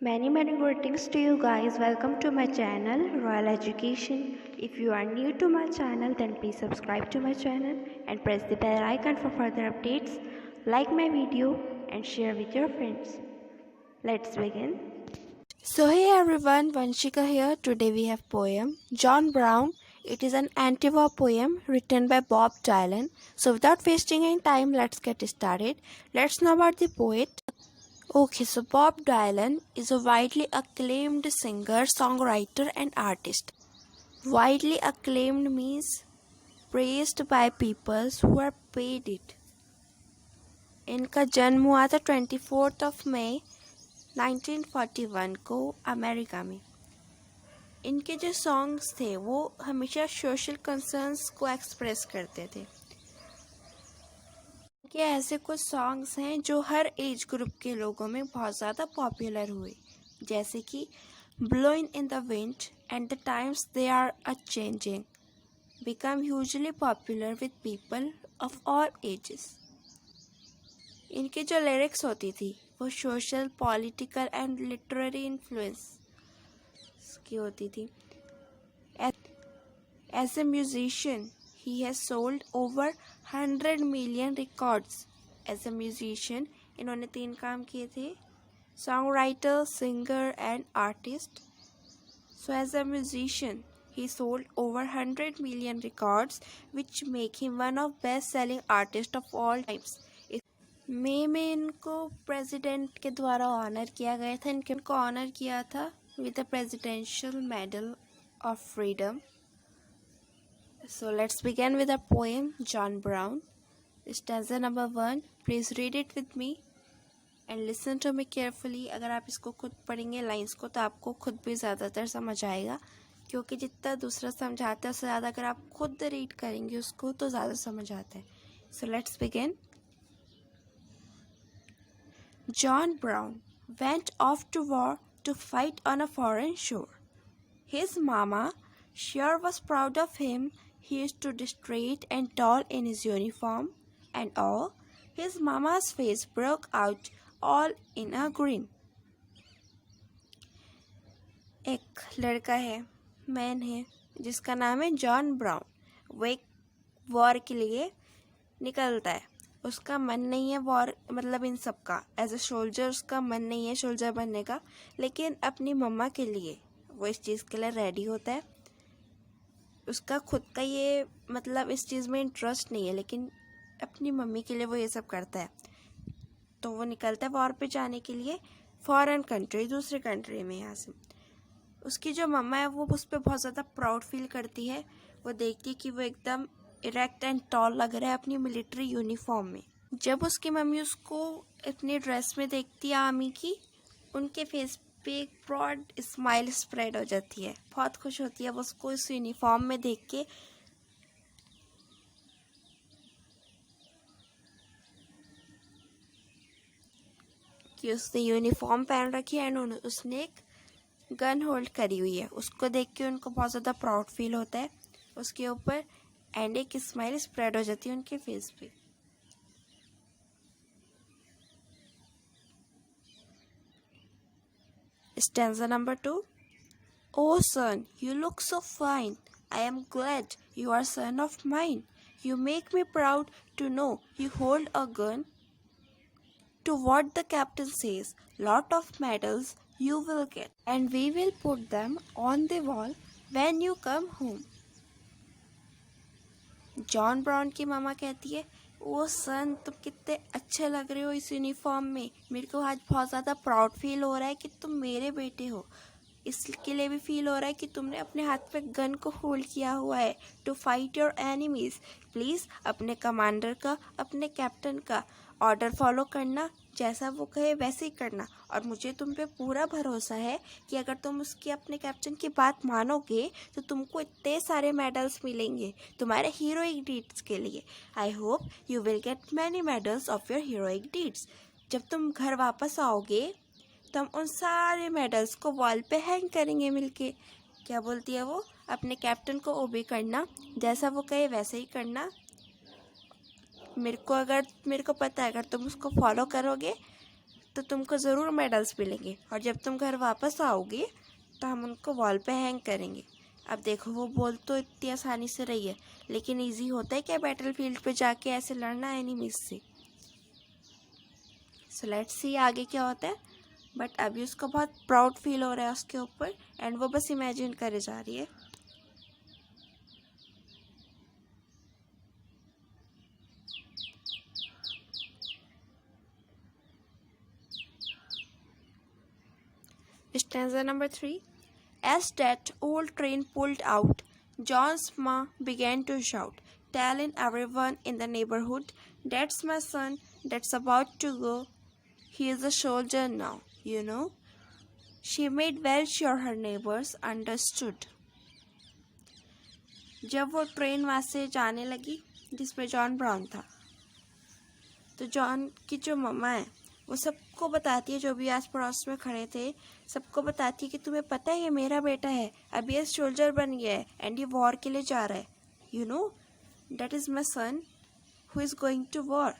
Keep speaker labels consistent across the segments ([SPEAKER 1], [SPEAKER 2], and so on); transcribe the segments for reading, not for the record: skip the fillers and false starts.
[SPEAKER 1] Many greetings to you guys. Welcome to my channel Royal Education. If you are new to my channel, then please subscribe to my channel and press the bell icon for further updates. Like my video and share with your friends. Let's begin.
[SPEAKER 2] So hey everyone, Vanshika here. Today we have poem John Brown. It is an anti-war poem written by Bob Dylan. So without wasting any time, let's get started. Let's know about the poet. Okay, so Bob Dylan is a widely acclaimed singer, songwriter and artist. Widely acclaimed means praised by people who are paid it. इनका जन्म हुआ था 24 मई 1941 को America में. इनके जो songs थे वो हमेशा सोशल कंसर्न्स को एक्सप्रेस करते थे. इनके ऐसे कुछ सॉन्ग्स हैं जो हर एज ग्रुप के लोगों में बहुत ज़्यादा पॉपुलर हुए, जैसे कि blowing in the wind and the times they are a changing become hugely popular with people of all ages. इनकी जो लिरिक्स होती थी वो social, political and literary influence की होती थी. As a musician he has sold over 100 million records. As a musician इन्होंने 3 काम किए थे: song writer, singer and artist. So as a musician he sold over 100 million records, which make him one of best-selling artists of all times. मई में इनको president के द्वारा honour किया गया था. इनको ऑनर किया था with the Presidential Medal of Freedom. So let's begin with the poem John Brown. Stanza number 1. Please read it with me and listen to me carefully. अगर आप इसको खुद पढ़ेंगे लाइंस को तो आपको खुद भी ज़्यादातर समझ आएगा, क्योंकि जितना दूसरा समझाता है उससे ज़्यादा अगर आप खुद रीड करेंगे उसको तो ज़्यादा समझ आता है. So let's begin. John Brown went off to war to fight on a foreign shore. His mama sure was proud of him. He stood straight and tall in his uniform, and all his mama's face broke out all in a grin. एक लड़का है, man है, जिसका नाम है John brown. वो एक war के लिए निकलता है. उसका मन नहीं है वॉर, मतलब इन सब का एज ए सोल्जर उसका मन नहीं है सोल्जर बनने का, लेकिन अपनी मम्मा के लिए वो इस चीज़ के लिए रेडी होता है. उसका खुद का ये मतलब इस चीज़ में इंटरेस्ट नहीं है, लेकिन अपनी मम्मी के लिए वो ये सब करता है. तो वो निकलता है वॉर पे जाने के लिए, फॉरेन कंट्री, दूसरे कंट्री में. यहाँ से उसकी जो मम्मा है वो उस पर बहुत ज़्यादा प्राउड फील करती है. वो देखती है कि वो एकदम इरेक्ट एंड टॉल लग रहा है अपनी मिलिट्री यूनिफॉर्म में. जब उसकी मम्मी उसको अपनी ड्रेस में देखती है आर्मी की, उनके फेस पे एक ब्रॉड स्माइल स्प्रेड हो जाती है. बहुत खुश होती है वो उसको इस यूनिफॉर्म में देख के. कि उसने यूनिफॉर्म पहन रखी है एंड उसने एक गन होल्ड करी हुई है. उसको देख के उनको बहुत ज़्यादा प्राउड फील होता है उसके ऊपर, एंड एक स्माइल स्प्रेड हो जाती है उनके फेस पे. Stanza number 2. Oh son, you look so fine. I am glad you are son of mine. You make me proud to know you hold a gun. To what the captain says, lot of medals you will get, and we will put them on the wall when you come home. John brown की मामा कहती है, ओ सन तुम कितने अच्छे लग रहे हो इस यूनिफॉर्म में. मेरे को आज बहुत ज़्यादा प्राउड फील हो रहा है कि तुम मेरे बेटे हो. इसके लिए भी फील हो रहा है कि तुमने अपने हाथ पे गन को होल्ड किया हुआ है to fight your enemies. Please अपने कमांडर का, अपने कैप्टन का ऑर्डर फॉलो करना, जैसा वो कहे वैसे ही करना. और मुझे तुम पे पूरा भरोसा है कि अगर तुम उसकी अपने कैप्टन की बात मानोगे तो तुमको इतने सारे मेडल्स मिलेंगे तुम्हारे हीरोइक डीड्स के लिए. I hope you will get many medals of your heroic deeds. जब तुम घर वापस आओगे तो हम उन सारे मेडल्स को वॉल पे हैंग करेंगे मिलके. क्या बोलती है वो, अपने कैप्टन को ओबे करना, जैसा वो कहे वैसे ही करना. मेरे को पता है अगर तुम उसको फॉलो करोगे तो तुमको ज़रूर मेडल्स मिलेंगे, और जब तुम घर वापस आओगे तो हम उनको वॉल पे हैंग करेंगे। अब देखो, वो बोल तो इतनी आसानी से रही है, लेकिन इजी होता है क्या बैटल फील्ड पे जाके ऐसे लड़ना एनिमीज से? सो लेट्स सी आगे क्या होता है। बट अभी उसको बहुत प्राउड फील हो रहा है उसके ऊपर, एंड वो बस इमेजिन करे जा रही है। Stanza number 3. As that old train pulled out, John's ma began to shout, telling everyone in the neighborhood, "That's my son that's about to go. He is a soldier now, you know." She made well sure her neighbors understood. जब वो train वहाँ से जाने लगी जिसमें John brown था, तो John की जो मम्मा है वो सबको बताती है, जो भी आस पड़ोस में खड़े थे सबको बताती है कि तुम्हें पता है ये मेरा बेटा है, अभी ये सोल्जर बन गया है एंड ये वॉर के लिए जा रहा है। You know, that is my son who is going to war,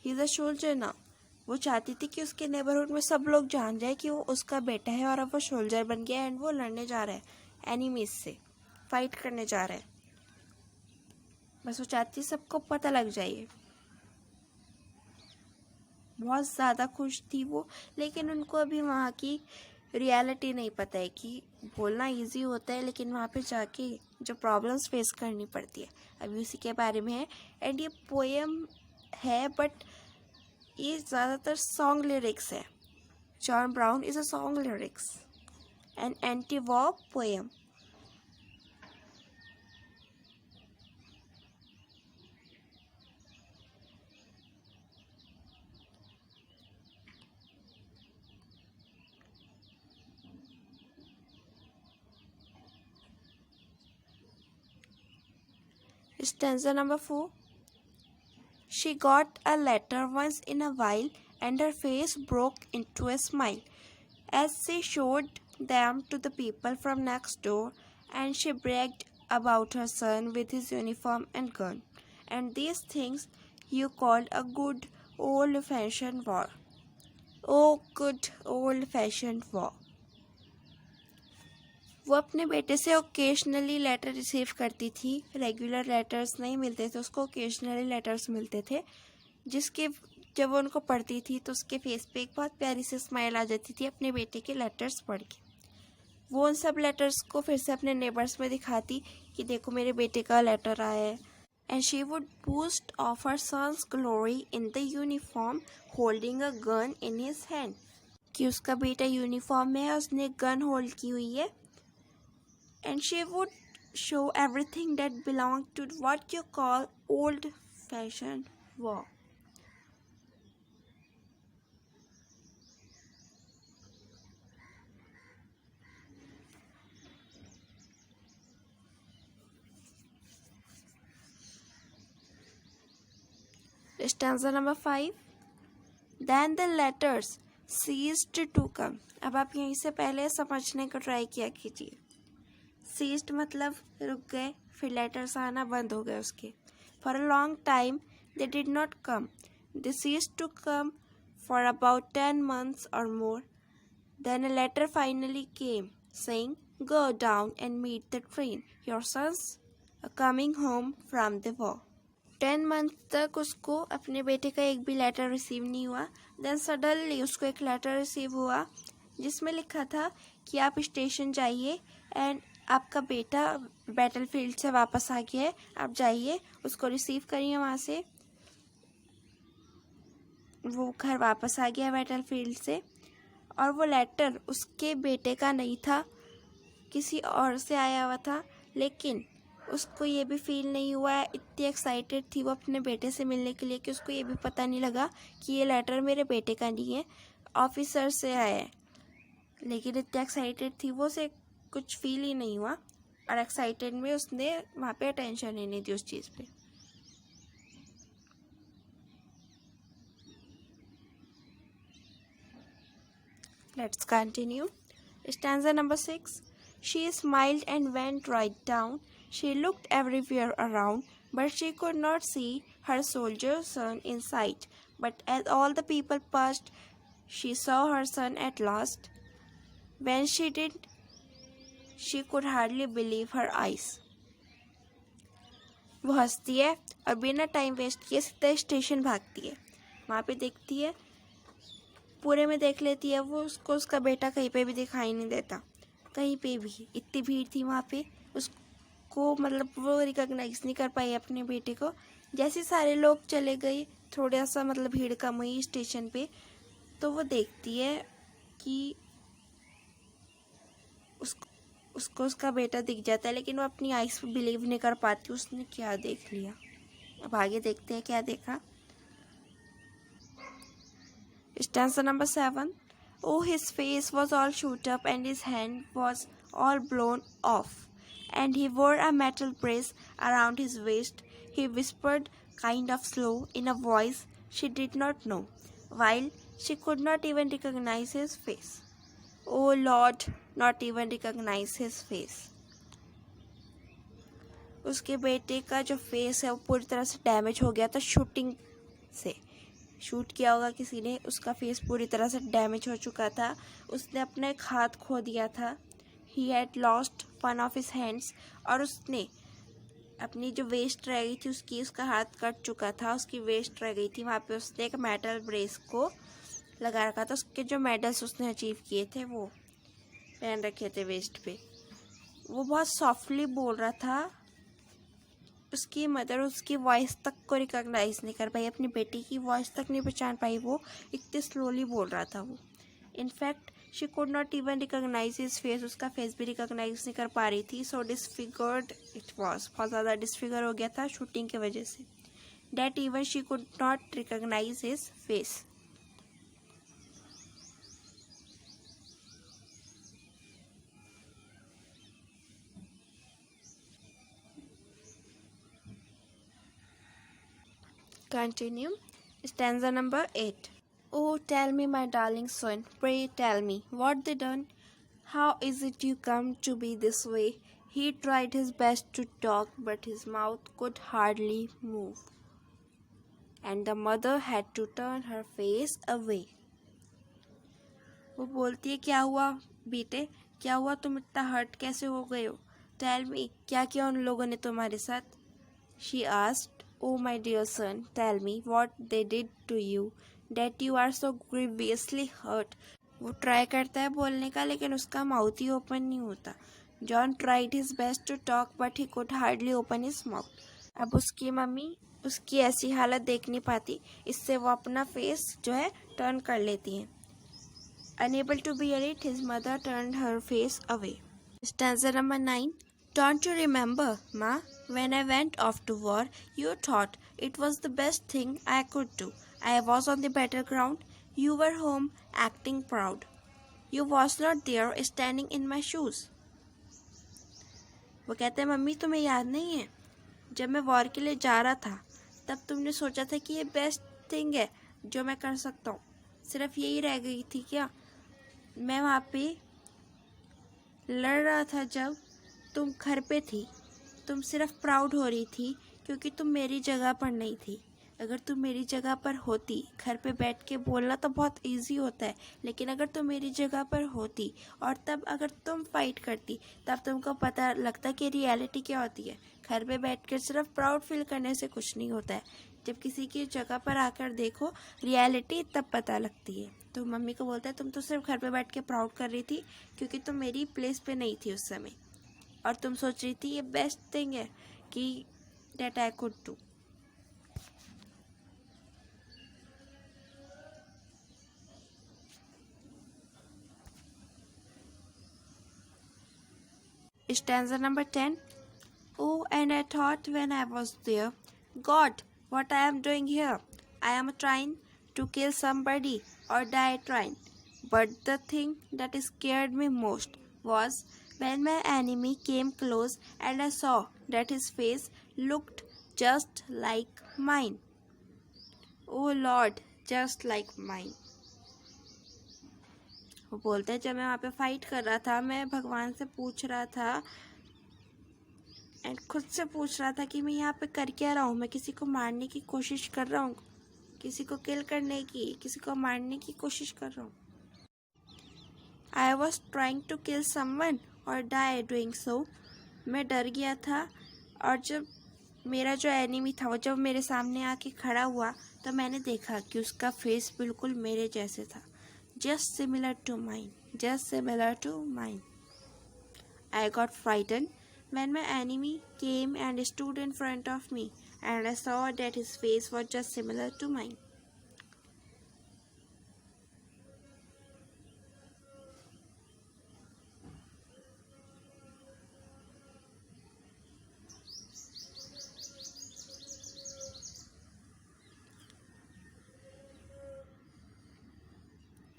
[SPEAKER 2] he is a soldier now. वो चाहती थी कि उसके नेबरहुड में सब लोग जान जाए कि वो उसका बेटा है और अब वो सोल्जर बन गया है एंड वो लड़ने जा रहा है एनिमीज से, फाइट करने जा रहा है। बस वो चाहती सबको पता लग जाए। बहुत ज़्यादा खुश थी वो, लेकिन उनको अभी वहाँ की रियलिटी नहीं पता है कि बोलना इजी होता है लेकिन वहाँ पे जाके जो प्रॉब्लम्स फेस करनी पड़ती है, अभी उसी के बारे में है। एंड ये पोएम है बट ये ज़्यादातर सॉन्ग लिरिक्स है। John brown is a song lyrics and anti war poem. Stanza number 4. She got a letter once in a while, and her face broke into a smile as she showed them to the people from next door, and she bragged about her son with his uniform and gun, and these things you called a good old-fashioned war. Oh, good old-fashioned war. वो अपने बेटे से occasionally letter receive करती थी, regular letters नहीं मिलते थे उसको, ओकेजनली लेटर्स मिलते थे, जिसके जब वो उनको पढ़ती थी तो उसके फेस पे एक बहुत प्यारी सी स्माइल आ जाती थी अपने बेटे के लेटर्स पढ़ के। वो उन सब लेटर्स को फिर से अपने नेबर्स में दिखाती कि देखो मेरे बेटे का लेटर आया है। And she would boast of her son's glory in the uniform holding a gun in his hand, कि उसका बेटा यूनिफॉर्म में है, उसने गन होल्ड की हुई है। And she would show everything that belonged to what you call old-fashioned war. Stanza number 5. Then the letters ceased to come. अब आप यहीं से पहले समझने का ट्राई किया कीजिए। सीज्ड मतलब रुक गए, फिर लेटर्स आना बंद हो गए उसके। For a long time they did not come, they ceased to come for about 10 months or more. Then a letter finally came saying, "Go down and meet the train. Your sons are coming home from the war." 10 month तक उसको अपने बेटे का एक भी letter receive नहीं हुआ। Then suddenly उसको एक लेटर रिसीव हुआ जिसमें लिखा था कि आप स्टेशन जाइए एंड आपका बेटा बैटल फील्ड से वापस आ गया है, आप जाइए उसको रिसीव करिए वहाँ से। वो घर वापस आ गया बैटल फील्ड से, और वो लेटर उसके बेटे का नहीं था, किसी और से आया हुआ था। लेकिन उसको ये भी फील नहीं हुआ, इतनी एक्साइटेड थी वो अपने बेटे से मिलने के लिए कि उसको ये भी पता नहीं लगा कि ये लेटर मेरे बेटे का नहीं है, ऑफिसर से आया है। लेकिन इतनी एक्साइटेड थी वो, से कुछ फील ही नहीं हुआ, और एक्साइटेड में उसने वहाँ पे अटेंशन ही नहीं दी उस चीज़ पे। Let's continue. Stanza number 6. She smiled and went right down. She looked everywhere around, but she could not see her soldier son in sight. But as all the people passed, she saw her son at last. When she did, she could hardly believe her eyes. वो हंसती है और बिना time waste किए सीधे station भागती है। वहाँ पे देखती है, पूरे में देख लेती है वो, उसको उसका बेटा कहीं पे भी दिखाई नहीं देता, कहीं पे भी। इतनी भीड़ थी वहाँ पे, उसको मतलब वो रिकॉग्नाइज नहीं कर पाई अपने बेटे को। जैसे सारे लोग चले गए, थोड़ा सा मतलब भीड़ कम हुई स्टेशन पे, तो वो देखती है कि उसको उसका बेटा दिख जाता है, लेकिन वो अपनी आइज़ पे बिलीव नहीं कर पाती उसने क्या देख लिया। अब आगे देखते हैं क्या देखा। Stanza number 7. Oh, his face was all shoot up and his hand was all blown off, and he wore a metal brace around his waist. He whispered, kind of slow, in a voice she did not know, while she could not even recognize his face. Oh Lord, not even recognize his face. उसके बेटे का जो face है वो पूरी तरह से damage हो गया था शूटिंग से। शूट किया होगा किसी ने, उसका फेस पूरी तरह से डैमेज हो चुका था। उसने अपना एक हाथ खो दिया था। He had lost one of his hands, और उसने अपनी जो वेस्ट रह गई थी उसका हाथ कट चुका था, उसकी वेस्ट रह गई थी। वहाँ पे उसने एक मेटल ब्रेस को लगा रखा था। उसके जो मेडल्स उसने अचीव किए थे वो पहन रखे थे वेस्ट पे। वो बहुत सॉफ्टली बोल रहा था। उसकी मदर उसकी वॉइस तक को रिकॉग्नाइज नहीं कर पाई, अपनी बेटी की वॉइस तक नहीं पहचान पाई, वो इतने स्लोली बोल रहा था वो। In fact she could not even recognise his face, उसका फेस भी रिकॉग्नाइज नहीं कर पा रही थी। सो डिसफिगर्ड इट वॉज, बहुत ज़्यादा डिसफिगर हो गया था शूटिंग की वजह से। That even she could not recognise his face. Continue. Stanza number 8. Oh, tell me, my darling son, pray tell me, what they done? How is it you come to be this way? He tried his best to talk, but his mouth could hardly move, and the mother had to turn her face away. वो बोलती है, क्या हुआ बेटे, क्या हुआ, तुम इतना हर्ट कैसे हो गए हो? टेल मी, क्या किया उन लोगों ने तुम्हारे साथ? She asked. Oh, my dear son, tell me what they did to you, that you are so grievously hurt. वो ट्राई करता है बोलने का, लेकिन उसका माउथ ही ओपन नहीं होता। John tried his best to talk but he could hardly open his mouth. अब उसकी मम्मी उसकी ऐसी हालत देख नहीं पाती, इससे वो अपना फेस जो है टर्न कर लेती हैं। Unable to bear it, his mother turned her face away. Stanza number 9. Don't you remember, Ma, when I went off to war, you thought it was the best thing I could do. I was on the battleground, you were home acting proud. You was not there standing in my shoes. वो कहते हैं, mummy तुम्हें याद नहीं है, जब मैं war के लिए जा रहा था तब तुमने सोचा था कि ये बेस्ट थिंग है जो मैं कर सकता हूँ। सिर्फ यही रह गई थी क्या? मैं वहाँ पे लड़ रहा था, जब तुम घर पे थी तुम सिर्फ प्राउड हो रही थी क्योंकि तुम मेरी जगह पर नहीं थी। अगर तुम मेरी जगह पर होती, घर पे बैठ के बोलना तो बहुत इजी होता है, लेकिन अगर तुम मेरी जगह पर होती और तब अगर तुम फाइट करती, तब तुमको पता लगता कि रियलिटी क्या होती है। घर पे बैठ कर सिर्फ प्राउड फील करने से कुछ नहीं होता है, जब किसी की जगह पर आकर देखो रियलिटी तब पता लगती है। तो मम्मी को बोलता है, तुम तो सिर्फ घर पे बैठ के प्राउड कर रही थी क्योंकि तुम मेरी प्लेस पे नहीं थी उस समय, और तुम सोच रही थी ये बेस्ट थिंग है कि that I could do. Stanza number 10. Oh, and I thought when I was there, God, what I am doing here? I am trying to kill somebody or die trying. But the thing that scared me most was when my enemy came close and I saw that his face looked just like mine. Oh Lord, just like mine. वो बोलते हैं, जब मैं वहाँ पे fight कर रहा था, मैं भगवान से पूछ रहा था एंड खुद से पूछ रहा था कि मैं यहाँ पे कर क्या रहा हूँ, मैं किसी को मारने की कोशिश कर रहा हूँ किसी को किल करने की, किसी को मारने की कोशिश कर रहा हूँ। I was trying to kill someone or die doing so. मैं डर गया था और जब मेरा जो एनिमी था वो जब मेरे सामने आके खड़ा हुआ तो मैंने देखा कि उसका फेस बिल्कुल मेरे जैसे था. Just similar to mine. Just similar to mine. I got frightened when my enemy came and stood in front of me and I saw that his face was just similar to mine.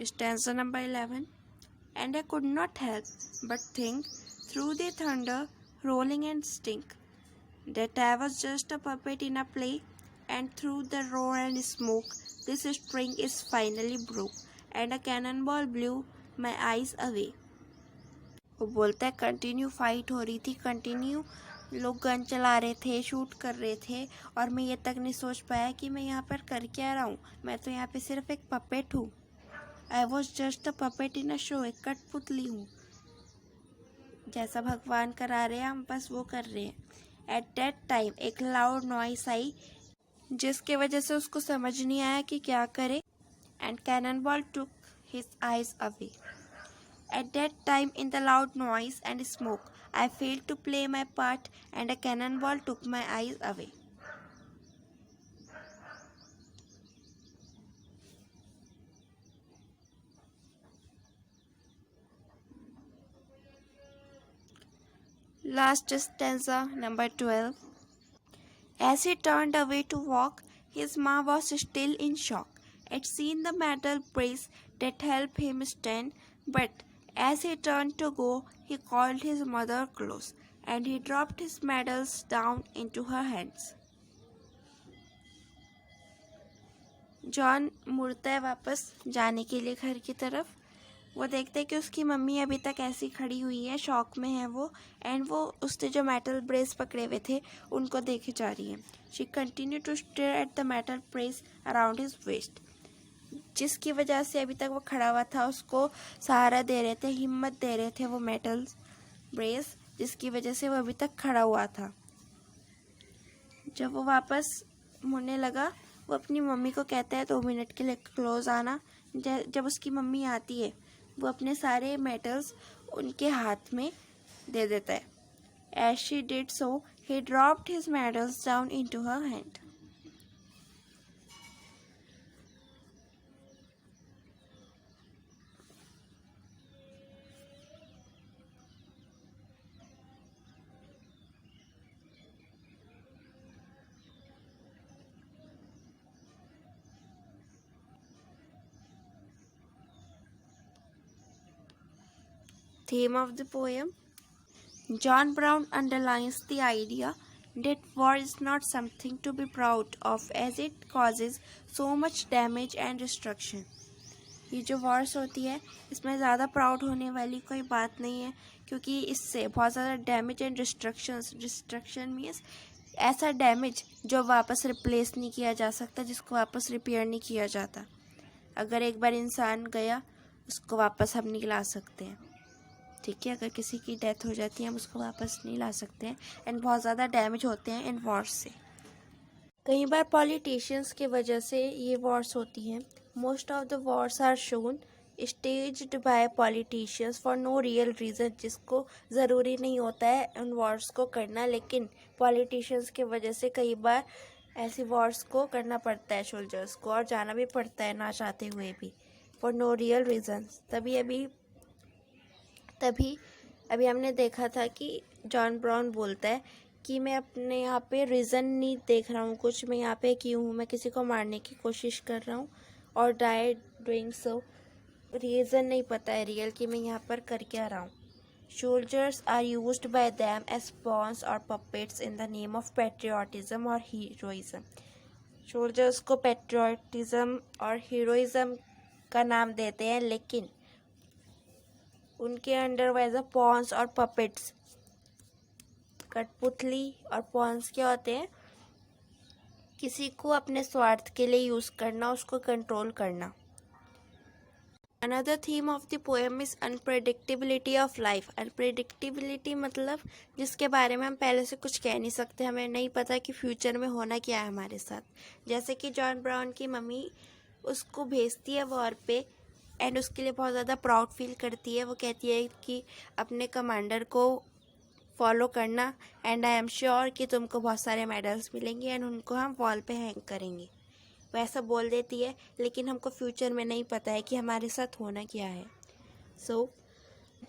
[SPEAKER 2] Stanza number 11. And I could not help but think through the thunder rolling and stink that I was just a puppet in a play, and through the roar and smoke this string is finally broke and a cannonball blew my eyes away. वो बोलता है continue fight हो रही थी, continue लोग gun चला रहे थे, शूट कर रहे थे और मैं ये तक नहीं सोच पाया कि मैं यहाँ पर कर क्या रहा हूँ. मैं तो यहाँ पे सिर्फ एक पपेट हूँ. I was just a puppet in a show. एक कठपुतली हूँ. जैसा भगवान करा रहे हैं हम बस वो कर रहे हैं. At that time एक loud noise आई जिसके वजह से उसको समझ नहीं आया कि क्या करे. And cannonball took his eyes away. At that time in the loud noise and smoke I failed to play my part and a cannonball took my eyes away. Last stanza number 12. As he turned away to walk, his ma was still in shock at seeing the metal brace that helped him stand, but as he turned to go, he called his mother close, and he dropped his medals down into her hands. John मुड़ता है वापस जाने के लिए घर की तरफ. वो देखता है कि उसकी मम्मी अभी तक ऐसी खड़ी हुई है, शॉक में है वो, एंड वो उसने जो मेटल ब्रेस पकड़े हुए थे उनको देखे जा रही है. She continue to stare at the metal brace around his waist. जिसकी वजह से अभी तक वो खड़ा हुआ था उसको सहारा दे रहे थे, हिम्मत दे रहे थे वो मेटल ब्रेस, जिसकी वजह से वो अभी तक खड़ा हुआ था. जब वो वापस मुड़ने लगा वो अपनी मम्मी को कहता है 2 मिनट के लिए क्लोज आना. जब उसकी मम्मी आती है वो अपने सारे मेटल्स उनके हाथ में दे देता है. As she did so, he dropped his medals down into her hand. Theme of the poem. John Brown underlines the idea that war is not something to be proud of as it causes so much damage and destruction. ये जो Wars होती है इसमें ज़्यादा proud होने वाली कोई बात नहीं है, क्योंकि इससे बहुत ज़्यादा डैमेज एंड डिस्ट्रक्शन मीन्स ऐसा डैमेज जो वापस रिप्लेस नहीं किया जा सकता, जिसको वापस रिपेयर नहीं किया जाता. अगर एक बार इंसान गया उसको वापस हम नहीं ला सकते हैं. ठीक है, अगर किसी की डेथ हो जाती है हम उसको वापस नहीं ला सकते हैं. एंड बहुत ज़्यादा डैमेज होते हैं इन वॉर्स से. कई बार पॉलिटिशियंस की वजह से ये वॉर्स होती हैं. Most of the wars are shown staged by politicians for no real reason, जिसको ज़रूरी नहीं होता है उन वॉर्स को करना, लेकिन पॉलिटिशियंस की वजह से कई बार ऐसी वॉर्स को करना पड़ता है सोल्जर्स को, और जाना भी पड़ता है ना चाहते हुए भी, फॉर नो रियल रीज़न. तभी अभी हमने देखा था कि जॉन ब्राउन बोलता है कि मैं अपने यहाँ पे रीज़न नहीं देख रहा हूँ कुछ, मैं यहाँ पे क्यों हूँ, मैं किसी को मारने की कोशिश कर रहा हूँ और डाई डूइंग सो. रीज़न नहीं पता है रियल कि मैं यहाँ पर कर क्या रहा हूँ. Soldiers are used by them as pawns और puppets in the name of patriotism और हीरोइज्म. सोल्जर्स को पैट्रियोटिज्म और हीरोइज्म का नाम देते हैं, लेकिन उनके अंडर वैज अ पॉन्स और पपेट्स. कठपुतली और पॉन्स क्या होते हैं? किसी को अपने स्वार्थ के लिए यूज़ करना, उसको कंट्रोल करना। Another theme of the poem is unpredictability of life. Unpredictability मतलब जिसके बारे में हम पहले से कुछ कह नहीं सकते, हमें नहीं पता कि फ्यूचर में होना क्या है हमारे साथ। जैसे कि जॉन ब्राउन की मम्मी उसको भेजती है वॉर पे एंड उसके लिए बहुत ज़्यादा प्राउड फील करती है। वो कहती है कि अपने कमांडर को फॉलो करना एंड आई एम श्योर कि तुमको बहुत सारे मेडल्स मिलेंगे एंड उनको हम वॉल पे हैंग करेंगे। वैसा बोल देती है, लेकिन हमको फ्यूचर में नहीं पता है कि हमारे साथ होना क्या है। सो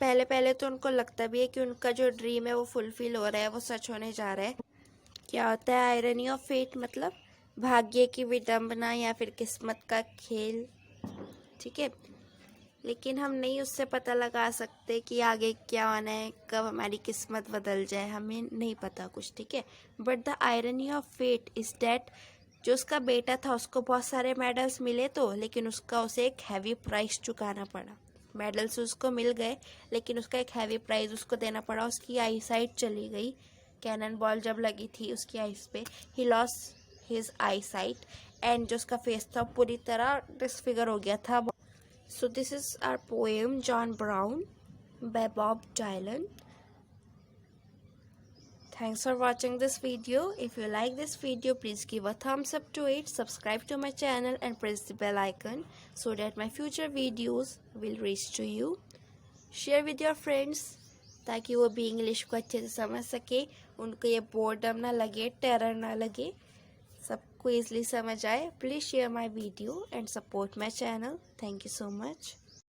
[SPEAKER 2] पहले पहले तो उनको लगता भी है कि उनका जो ड्रीम है वो फुलफिल हो रहा है, वो सच होने जा रहा है। क्या होता है आयरनी ऑफ फेट, मतलब भाग्य की विडंबना या फिर किस्मत का खेल, ठीक है। लेकिन हम नहीं उससे पता लगा सकते कि आगे क्या होना है, कब हमारी किस्मत बदल जाए, हमें नहीं पता कुछ, ठीक है। But the irony of fate is that जो उसका बेटा था उसको बहुत सारे मेडल्स मिले तो, लेकिन उसे एक हैवी प्राइस चुकाना पड़ा। मेडल्स उसको मिल गए लेकिन उसका एक हैवी प्राइस उसको देना पड़ा। उसकी आई साइट चली गई, कैनन बॉल जब लगी थी उसकी आइस पे, he lost his eye sight and जो उसका फेस था पूरी तरह डिसफिगर हो गया था। So this is our poem John Brown by Bob Dylan. Thanks for watching this video. If you like this video, please give a thumbs up to it, subscribe to my channel and press the bell icon so that my future videos will reach to you. Share with your friends ताकि वो भी English को अच्छे से समझ सके, उनको ये बोर्डम ना लगे, टेरर ना लगे, सबको ईजिली समझ आए। Please share my video and support my channel. Thank you so much.